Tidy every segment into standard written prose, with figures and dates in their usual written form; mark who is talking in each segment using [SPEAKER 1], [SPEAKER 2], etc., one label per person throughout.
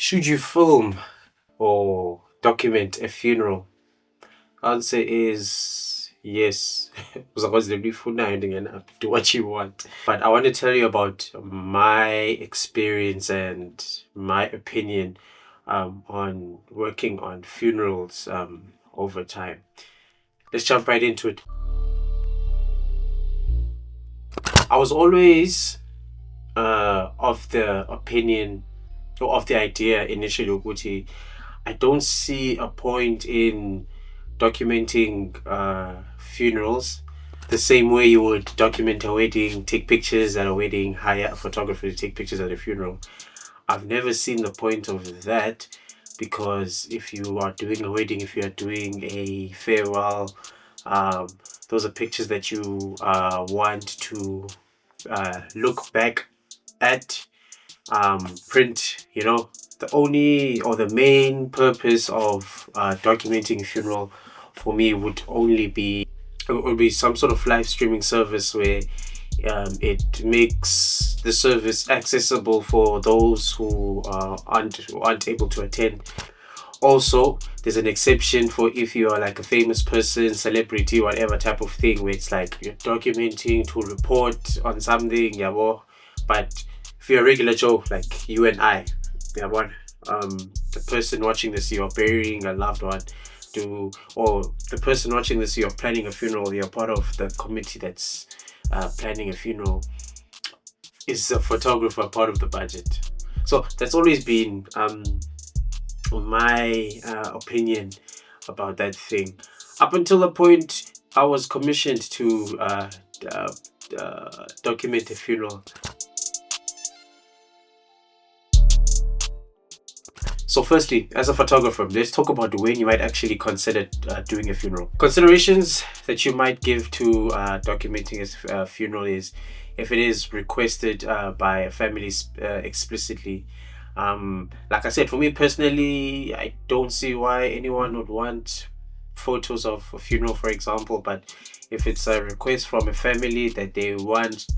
[SPEAKER 1] Should you film or document a funeral? Answer is yes. Do what you want. But I want to tell you about my experience and my opinion on working on funerals over time. Let's jump right into it. I was always of the opinion or of the idea initially, Uguti, I don't see a point in documenting funerals the same way you would document a wedding, take pictures at a wedding, hire a photographer to take pictures at a funeral. I've never seen the point of that, because if you are doing a wedding, if you are doing a farewell, um, those are pictures that you want to look back at, print. The only or the main purpose of documenting a funeral for me would be some sort of live streaming service where it makes the service accessible for those who aren't able to attend. Also, there's an exception for if you are like a famous person, celebrity, whatever type of thing, where it's like you're documenting to report on something, yeah. But if you're a regular Joe like you and I, yeah, the person watching this, you're burying a loved one, or the person watching this, you're planning a funeral, you're part of the committee that's planning a funeral. Is a photographer part of the budget? So that's always been my opinion about that thing. Up until the point I was commissioned to document a funeral. So firstly, as a photographer, let's talk about when you might actually consider doing a funeral. Considerations that you might give to documenting a funeral is if it is requested by a family explicitly. Like I said, for me personally, I don't see why anyone would want photos of a funeral, for example. But if it's a request from a family that they want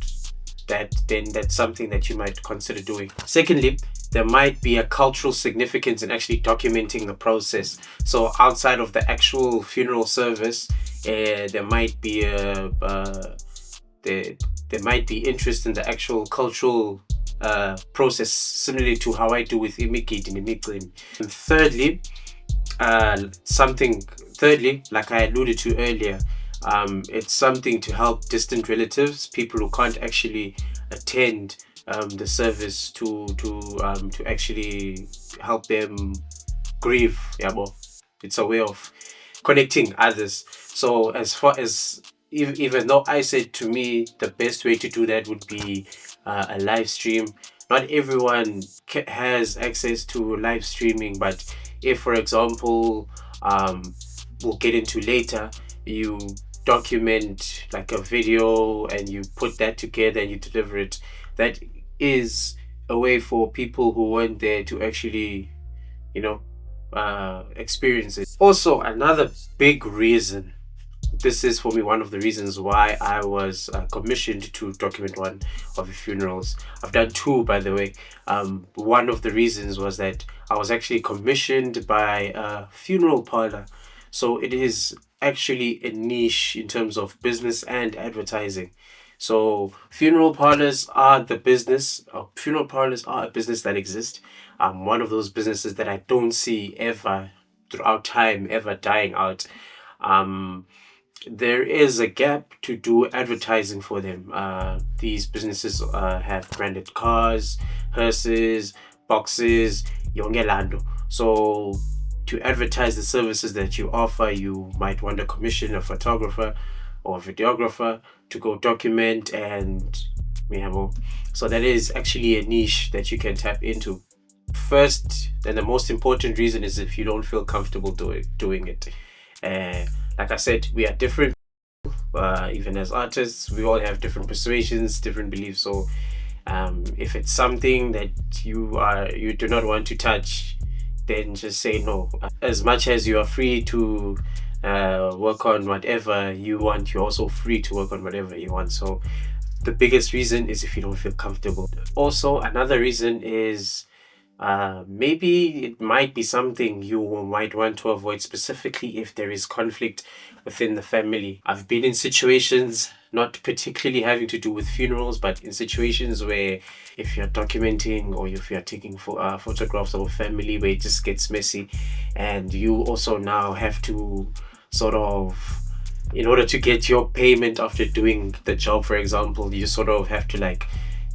[SPEAKER 1] that, then that's something that you might consider doing. Secondly, there might be a cultural significance in actually documenting the process. So outside of the actual funeral service, there might be there might be interest in the actual cultural process, similarly to how I do with imigidi and imicimbi. And thirdly, like I alluded to earlier, it's something to help distant relatives, people who can't actually attend the service, to actually help them grieve. Yeah, well, it's a way of connecting others. So as far as, even though I said, to me the best way to do that would be a live stream. Not everyone has access to live streaming, but if, for example, we'll get into later, you document like a video and you put that together and you deliver it, that is a way for people who weren't there to actually experience it. Also, another big reason, this is for me one of the reasons why I was commissioned to document one of the funerals. I've done two, by the way. One of the reasons was that I was actually commissioned by a funeral parlor. So it is actually a niche in terms of business and advertising. So funeral parlors are the business. Funeral parlors are a business that exists. One of those businesses that I don't see ever throughout time ever dying out. There is a gap to do advertising for them. These businesses have branded cars, hearses, boxes, yongelando. So to advertise the services that you offer, you might want to commission a photographer or a videographer to go document, and so that is actually a niche that you can tap into. First, and the most important reason is if you don't feel comfortable doing it. Like I said, we are different. Even as artists, we all have different persuasions, different beliefs. So if it's something that you do not want to touch, then just say no. As much as you are free to work on whatever you want, you're also free to work on whatever you want. So the biggest reason is if you don't feel comfortable. Also, another reason is Maybe it might be something you might want to avoid, specifically if there is conflict within the family. I've been in situations, not particularly having to do with funerals, but in situations where if you're documenting or if you're taking photographs of a family where it just gets messy, and you also now have to sort of, in order to get your payment after doing the job, for example, you sort of have to like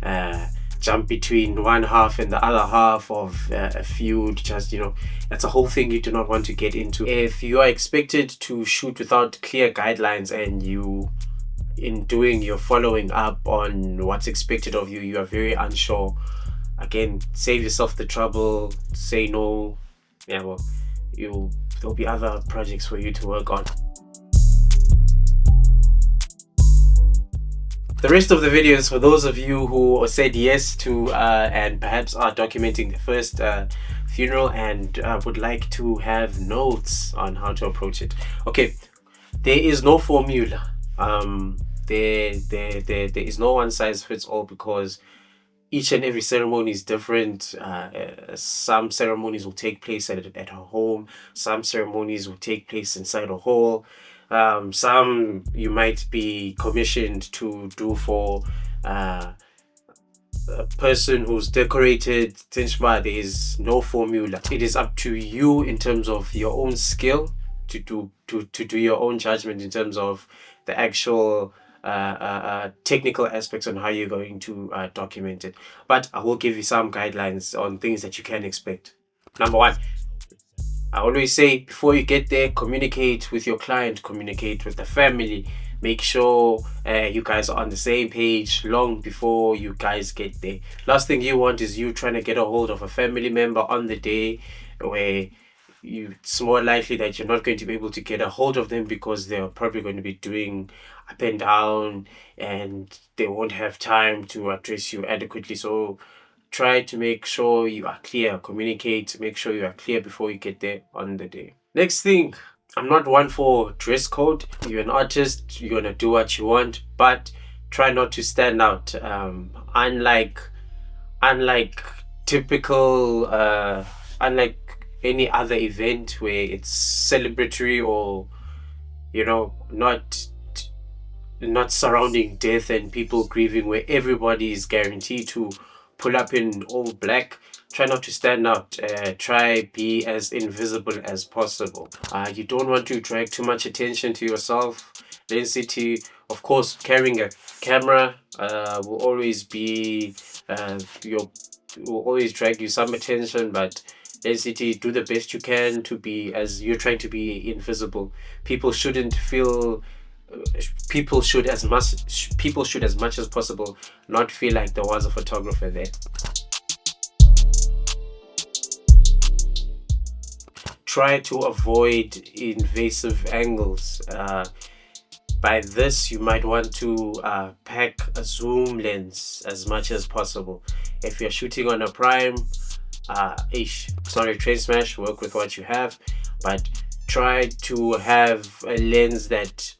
[SPEAKER 1] uh, jump between one half and the other half of a feud. Just, that's a whole thing you do not want to get into. If you are expected to shoot without clear guidelines, and you, in doing your following up on what's expected of you, you are very unsure, again, save yourself the trouble, say no. Yeah, well, there'll be other projects for you to work on. The rest of the videos, for those of you who said yes to and perhaps are documenting the first funeral and would like to have notes on how to approach it. Okay, there is no formula. There is no one size fits all, because each and every ceremony is different. Some ceremonies will take place at a home. Some ceremonies will take place inside a hall. Some you might be commissioned to do for a person who's decorated. There is no formula. It is up to you in terms of your own skill to do your own judgment in terms of the actual technical aspects on how you're going to document it. But I will give you some guidelines on things that you can expect. Number one, I always say, before you get there, communicate with your client, communicate with the family. Make sure you guys are on the same page long before you guys get there. Last thing you want is you trying to get a hold of a family member on the day where it's more likely that you're not going to be able to get a hold of them, because they're probably going to be doing up and down and they won't have time to address you adequately. So try to make sure you are clear, communicate, make sure you are clear before you get there on the day. Next thing, I'm not one for dress code. You're an artist, you're gonna do what you want, but try not to stand out. Unlike typical, unlike any other event where it's celebratory, or not surrounding death and people grieving, where everybody is guaranteed to pull up in all black. Try not to stand out. Try be as invisible as possible. You don't want to drag too much attention to yourself. Density, of course, carrying a camera will always be will always drag you some attention, but density, do the best you can to be, as you're trying to be, invisible. People should as much as possible not feel like there was a photographer there. Try to avoid invasive angles. By this, you might want to pack a zoom lens as much as possible. If you're shooting on a prime, sorry, train smash, work with what you have, but try to have a lens that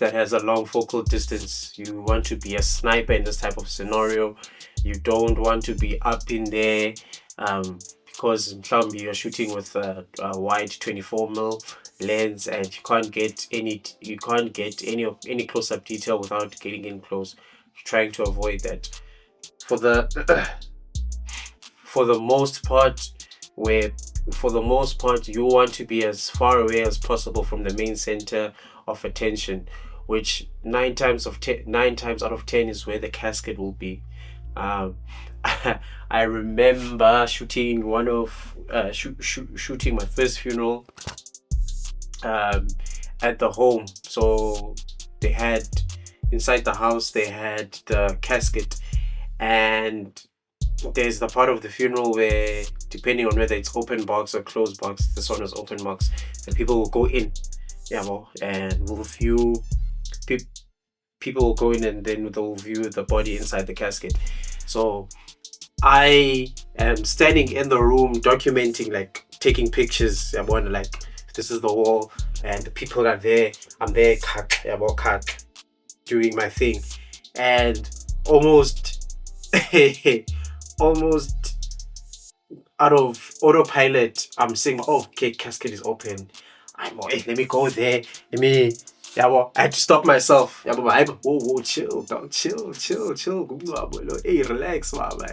[SPEAKER 1] has a long focal distance. You want to be a sniper in this type of scenario. You don't want to be up in there, because you're shooting with a wide 24mm lens, and you can't get any close-up detail without getting in close. You're trying to avoid that. For the most part, you want to be as far away as possible from the main center of attention, which 9 times out of 10 is where the casket will be. I remember shooting shooting my first funeral at the home. So they had, inside the house, they had the casket, and there's the part of the funeral where, depending on whether it's open box or closed box, this one was open box, and people will go in, and will view. People will go in, and then they'll view the body inside the casket. So I am standing in the room documenting, like taking pictures. I'm wondering, like, this is the wall and the people are there. I'm there, doing my thing, and almost almost out of autopilot. I'm saying, oh, okay, casket is open. Let me go there. Let me. Yeah, well, I had to stop myself. Yeah, but whoa, chill, dog, chill. Hey, relax, mama.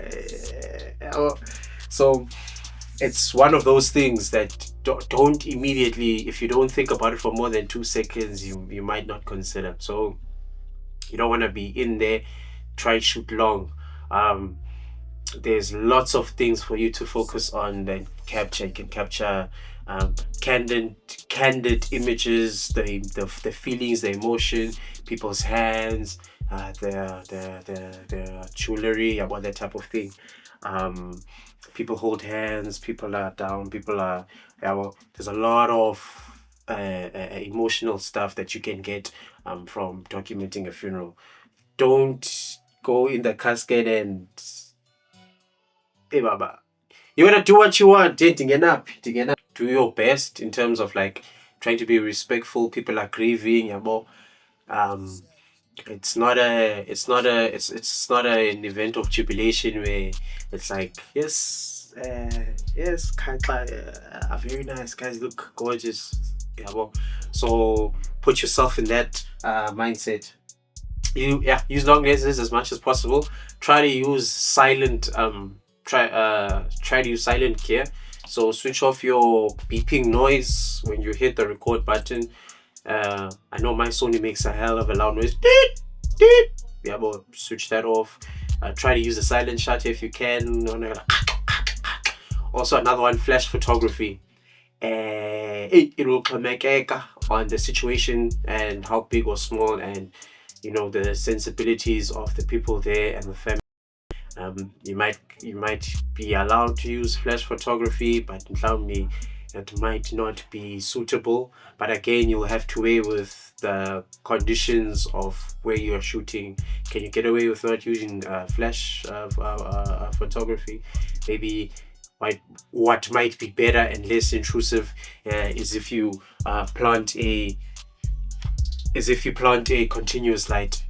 [SPEAKER 1] Yeah, well. So it's one of those things that don't immediately, if you don't think about it for more than 2 seconds, you might not consider. So you don't want to be in there, try shoot long. There's lots of things for you to focus on that capture. You can capture candid images, the feelings, the emotion, people's hands, their jewelry, about that type of thing. People hold hands, people are down, people are, yeah, well, there's a lot of emotional stuff that you can get from documenting a funeral. Don't go in the casket and hey, baba, you want to do what you want, do your best in terms of like trying to be respectful. People are grieving, um it's not an event of jubilation where it's like, yes, yes, very nice guys, look gorgeous, so put yourself in that mindset. Use long lenses as much as possible. Try to use silent try to use silent gear. So switch off your beeping noise when you hit the record button. I know my Sony makes a hell of a loud noise. But switch that off. Try to use a silent shutter if you can. Also, another one, flash photography. It will connect on the situation and how big or small, and the sensibilities of the people there and the family. You might be allowed to use flash photography, but it might not be suitable. But again, you'll have to weigh with the conditions of where you are shooting. Can you get away with not using flash photography? Maybe what might be better and less intrusive is if you plant a continuous light.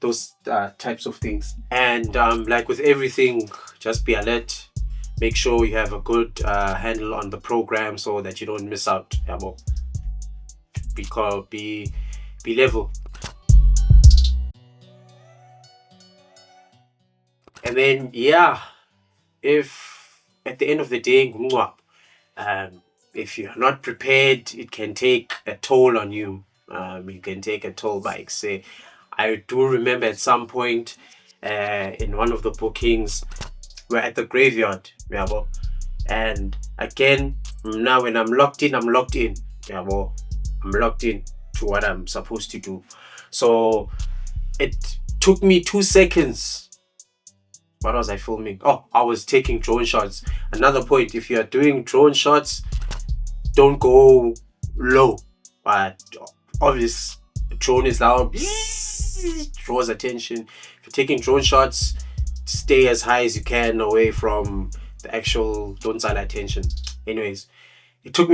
[SPEAKER 1] Those types of things. And like with everything, just be alert. Make sure you have a good handle on the program so that you don't miss out. Be level. And then if at the end of the day, if you're not prepared, it can take a toll on you. You can take a toll by say. I do remember at some point in one of the bookings, we're at the graveyard, and again, now when I'm locked in, I'm locked in to what I'm supposed to do. So it took me 2 seconds. What was I filming? Oh, I was taking drone shots. Another point, if you're doing drone shots, don't go low. But obvious, drone is loud, draws attention. If you're taking drone shots, stay as high as you can away from the actual don't sell attention. Anyways, it took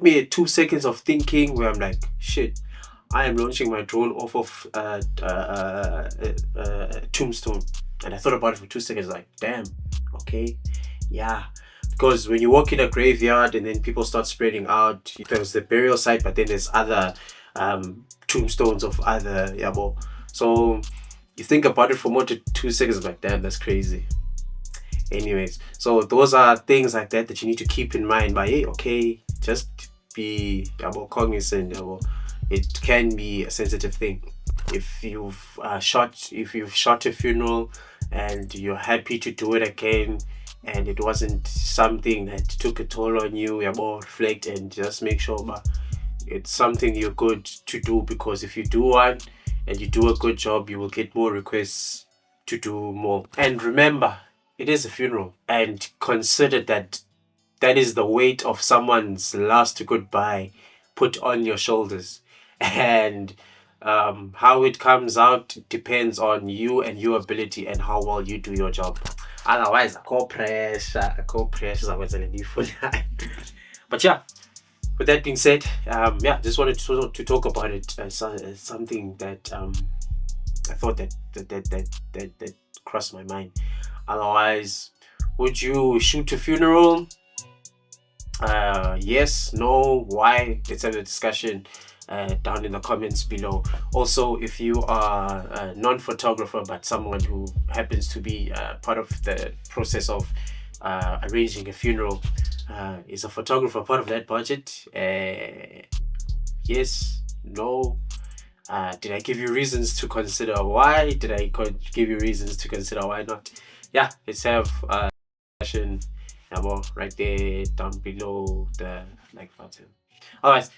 [SPEAKER 1] me 2 seconds of thinking where I'm like, shit, I am launching my drone off of tombstone. And I thought about it for 2 seconds, like, damn, okay, yeah. Because when you walk in a graveyard and then people start spreading out, there's the burial site, but then there's other tombstones of other so you think about it for more than 2 seconds, like, damn, that's crazy. Anyways, so those are things like that you need to keep in mind. But okay, just be cognizant. It can be a sensitive thing. If you've shot a funeral and you're happy to do it again, and it wasn't something that took a toll on you, reflect and just make sure it's something you're good to do, because if you do one and you do a good job, you will get more requests to do more. And remember, it is a funeral, and consider that is the weight of someone's last goodbye put on your shoulders. And how it comes out depends on you and your ability and how well you do your job. Otherwise, pressure. But yeah, with that being said, just wanted to talk about it as something that I thought that crossed my mind. Otherwise, would you shoot a funeral? Yes, no, why? Let's have a discussion down in the comments below. Also, if you are a non-photographer but someone who happens to be part of the process of arranging a funeral, is a photographer part of that budget? Yes, no. Did I give you reasons to consider why? Did I give you reasons to consider why not? Yeah, let's have discussion right there down below the like button. Alright,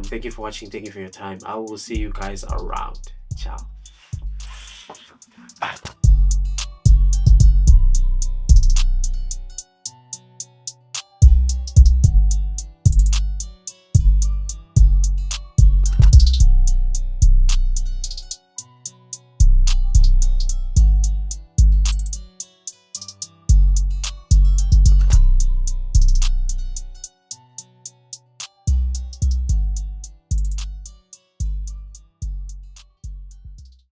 [SPEAKER 1] thank you for watching, thank you for your time. I will see you guys around. Ciao. Bye.